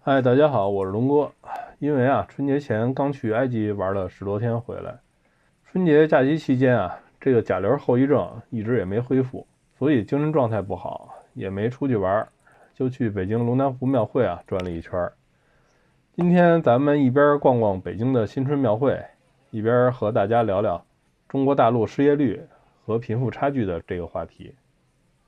嗨，大家好，我是龙哥。因为春节前刚去埃及玩了10多天回来，春节假期期间这个甲流后遗症一直也没恢复，所以精神状态不好，也没出去玩，就去北京龙潭湖庙会转了一圈。今天咱们一边逛逛北京的新春庙会，一边和大家聊聊中国大陆失业率和贫富差距的这个话题。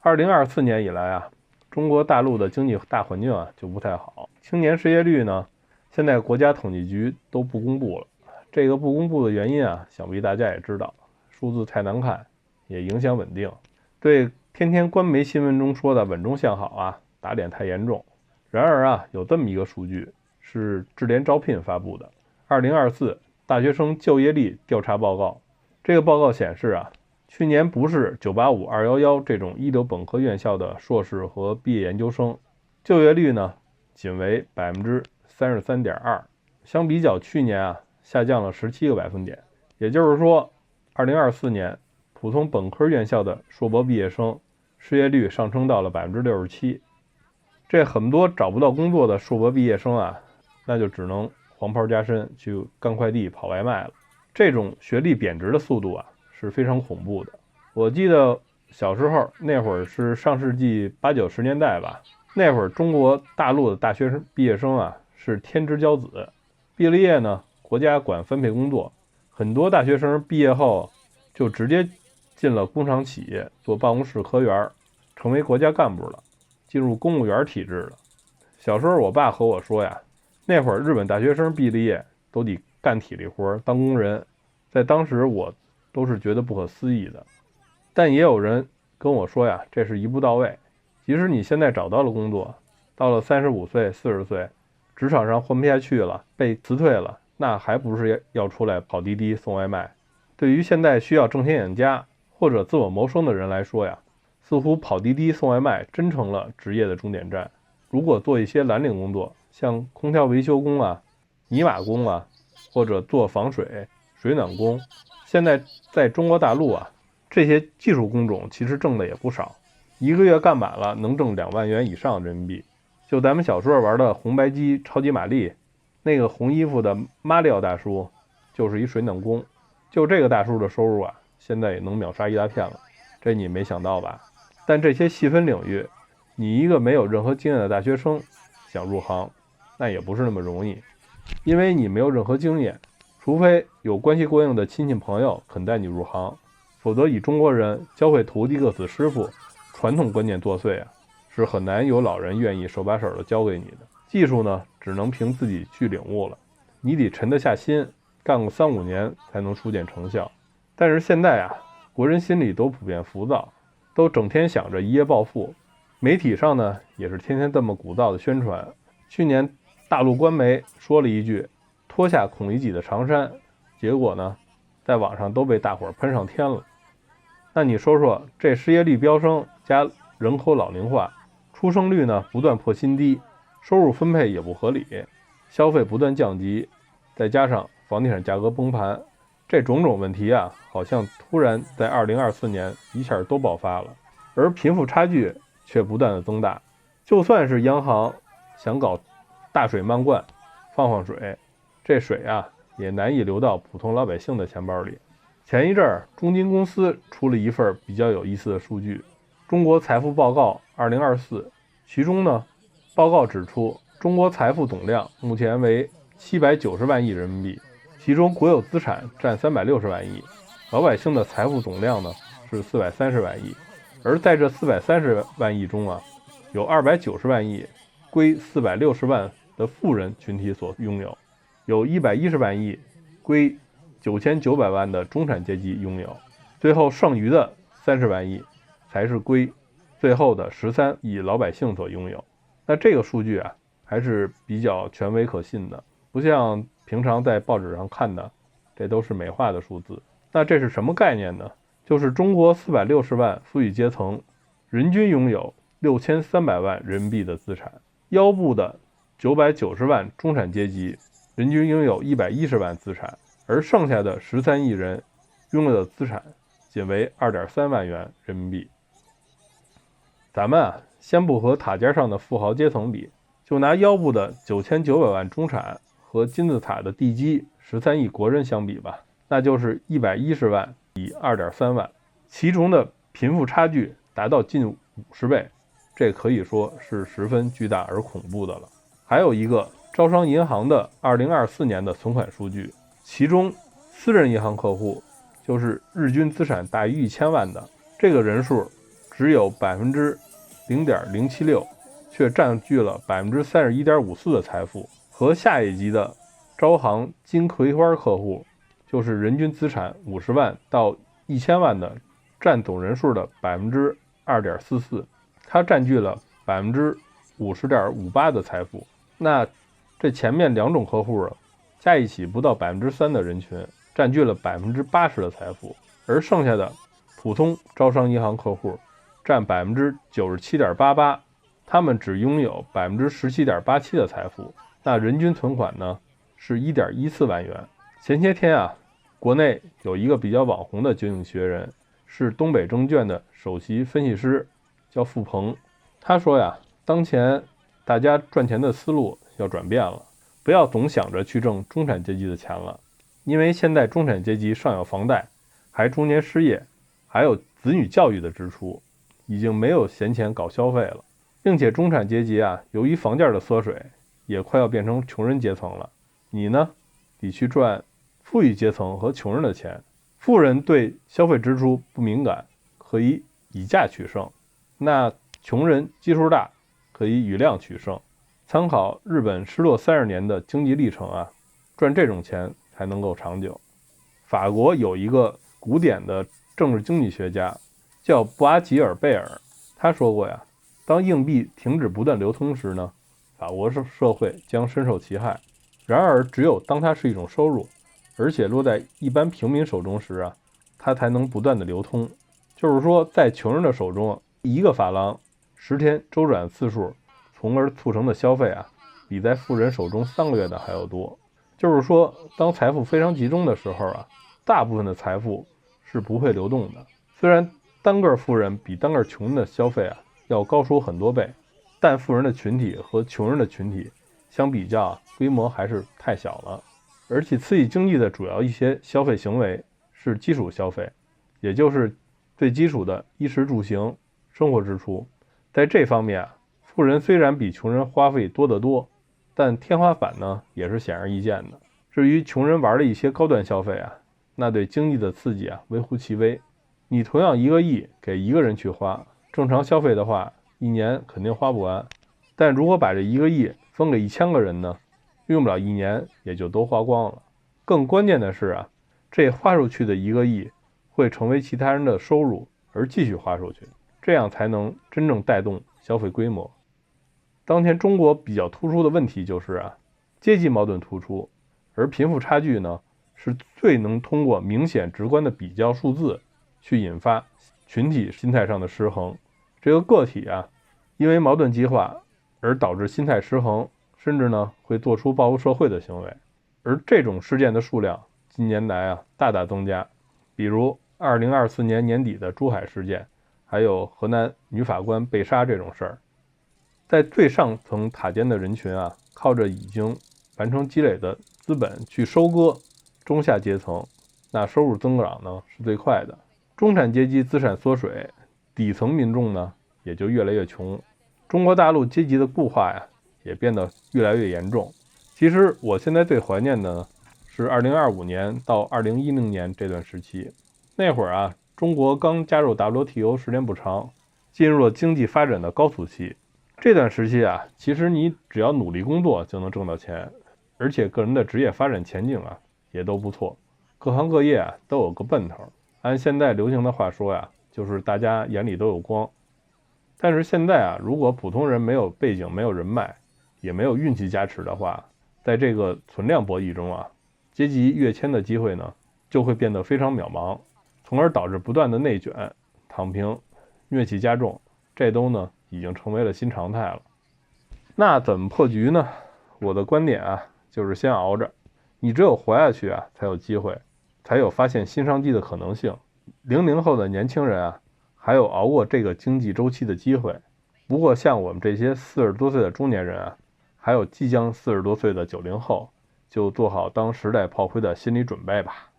2024年以来中国大陆的经济大环境就不太好，青年失业率呢，现在国家统计局都不公布了。这个不公布的原因想必大家也知道，数字太难看，也影响稳定，对天天官媒新闻中说的稳中向好打脸太严重。然而有这么一个数据是智联招聘发布的2024大学生就业力调查报告。这个报告显示去年不是985、211这种一流本科院校的硕士和毕业研究生，就业率呢仅为33.2%，相比较去年下降了17个百分点。也就是说，2024年普通本科院校的硕博毕业生失业率上升到了67%。这很多找不到工作的硕博毕业生那就只能黄袍加身去干快递、跑外卖了。这种学历贬值的速度是非常恐怖的。我记得小时候那会儿是上世纪80、90年代吧，那会儿中国大陆的大学生毕业生是天之骄子，毕了业呢，国家管分配工作，很多大学生毕业后就直接进了工厂企业做办公室科员，成为国家干部了，进入公务员体制了。小时候我爸和我说那会儿日本大学生毕了业都得干体力活当工人，在当时我都是觉得不可思议的。但也有人跟我说这是一步到位，即使你现在找到了工作，到了35岁、40岁，职场上混不下去了，被辞退了，那还不是要出来跑滴滴送外卖。对于现在需要挣钱养家或者自我谋生的人来说似乎跑滴滴送外卖真成了职业的终点站。如果做一些蓝领工作，像空调维修工泥瓦工或者做防水、水暖工，现在在中国大陆这些技术工种其实挣的也不少，一个月干满了能挣2万元以上人民币。就咱们小时候玩的红白机、超级玛丽，那个红衣服的马里奥大叔就是一水暖工，就这个大叔的收入现在也能秒杀一大片了，这你没想到吧？但这些细分领域，你一个没有任何经验的大学生想入行，那也不是那么容易，因为你没有任何经验，除非有关系过硬的亲戚朋友肯带你入行，否则以中国人教会徒弟饿死师傅传统观念作祟是很难有老人愿意手把手的教给你的。技术呢，只能凭自己去领悟了，你得沉得下心，干个3、5年才能初见成效。但是现在国人心里都普遍浮躁，都整天想着一夜暴富，媒体上呢也是天天这么鼓噪的宣传。去年大陆官媒说了一句脱下孔乙己的长衫，结果呢在网上都被大伙喷上天了。那你说说，这失业率飙升加人口老龄化，出生率呢不断破新低，收入分配也不合理，消费不断降级，再加上房地产价格崩盘，这种种问题好像突然在2024年一下都爆发了，而贫富差距却不断的增大。就算是央行想搞大水漫灌，放水，这水也难以流到普通老百姓的钱包里。前一阵儿，中金公司出了一份比较有意思的数据，《中国财富报告2024》，其中呢，报告指出，中国财富总量目前为790万亿人民币，其中国有资产占360万亿，老百姓的财富总量呢是430万亿，而在这430万亿中有290万亿归460万的富人群体所拥有，有110万亿归9900万的中产阶级拥有，最后剩余的30万亿才是归最后的13亿老百姓所拥有。那这个数据还是比较权威可信的，不像平常在报纸上看的，这都是美化的数字。那这是什么概念呢？就是中国460万富裕阶层人均拥有6300万人民币的资产，腰部的990万中产阶级人均拥有110万资产，而剩下的13亿人拥有的资产仅为2.3万元人民币。咱们先不和塔尖上的富豪阶层比，就拿腰部的9900万中产和金字塔的地基13亿国人相比吧，那就是110万比2.3万，其中的贫富差距达到近50倍，这可以说是十分巨大而恐怖的了。还有一个招商银行的2024年的存款数据，其中私人银行客户就是日均资产大于1000万的这个人数只有0.076%，却占据了31.54%的财富，和下一级的招行金葵花客户，就是人均资产50万到1000万的，占总人数的2.44%，它占据了50.58%的财富。那这前面两种客户加一起不到3%的人群，占据了80%的财富，而剩下的普通招商银行客户占97.88%，他们只拥有17.87%的财富。那人均存款呢是1.14万元。前些天啊，国内有一个比较网红的经济学人，是东北证券的首席分析师，叫付鹏。他说呀，当前大家赚钱的思路要转变了，不要总想着去挣中产阶级的钱了，因为现在中产阶级上有房贷，还中年失业，还有子女教育的支出，已经没有闲钱搞消费了，并且中产阶级啊，由于房价的缩水，也快要变成穷人阶层了。你呢，得去赚富裕阶层和穷人的钱。富人对消费支出不敏感，可以以价取胜，那穷人基数大，可以以量取胜。参考日本失落30年的经济历程啊，赚这种钱才能够长久。法国有一个古典的政治经济学家叫布阿吉尔贝尔，他说过呀，当硬币停止不断流通时呢，法国社会将深受其害。然而只有当它是一种收入，而且落在一般平民手中时啊，它才能不断的流通。就是说，在穷人的手中，一个法郎10天周转次数，从而促成的消费啊，比在富人手中3个月的还要多。就是说，当财富非常集中的时候啊，大部分的财富是不会流动的。虽然单个富人比单个穷人的消费啊要高出很多倍，但富人的群体和穷人的群体相比较啊，规模还是太小了。而且刺激经济的主要一些消费行为是基础消费，也就是最基础的衣食住行生活支出。在这方面啊，富人虽然比穷人花费多得多，但天花板呢也是显而易见的。至于穷人玩的一些高端消费啊，那对经济的刺激啊微乎其微。你同样1个亿给一个人去花，正常消费的话，1年肯定花不完。但如果把这1个亿分给1000个人呢，用不了1年也就都花光了。更关键的是啊，这花出去的1个亿会成为其他人的收入，而继续花出去，这样才能真正带动消费规模。当前中国比较突出的问题就是啊，阶级矛盾突出，而贫富差距呢，是最能通过明显直观的比较数字去引发群体心态上的失衡。这个个体啊，因为矛盾激化而导致心态失衡，甚至呢会做出报复社会的行为。而这种事件的数量近年来啊大大增加，比如2024年年底的珠海事件，还有河南女法官被杀这种事儿。在最上层塔尖的人群啊，靠着已经完成积累的资本去收割中下阶层，那收入增长呢是最快的。中产阶级资产缩水，底层民众呢也就越来越穷。中国大陆阶级的固化呀也变得越来越严重。其实我现在最怀念的呢是2025年到2010年这段时期。那会儿啊，中国刚加入 WTO 时间不长，进入了经济发展的高速期。这段时期啊，其实你只要努力工作就能挣到钱，而且个人的职业发展前景啊也都不错，各行各业啊都有个奔头。按现在流行的话说呀，就是大家眼里都有光。但是现在啊，如果普通人没有背景、没有人脉，也没有运气加持的话，在这个存量博弈中啊，阶级跃迁的机会呢就会变得非常渺茫，从而导致不断的内卷、躺平、疟疾加重，这都呢已经成为了新常态了。那怎么破局呢？我的观点啊，就是先熬着，你只有活下去啊，才有机会，才有发现新商机的可能性。00后的年轻人啊，还有熬过这个经济周期的机会。不过像我们这些40多岁的中年人啊，还有即将40多岁的90后，就做好当时代炮灰的心理准备吧。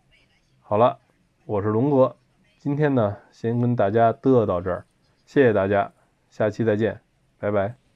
好了，我是龙哥，今天呢先跟大家嘚到这儿，谢谢大家，下期再见，拜拜。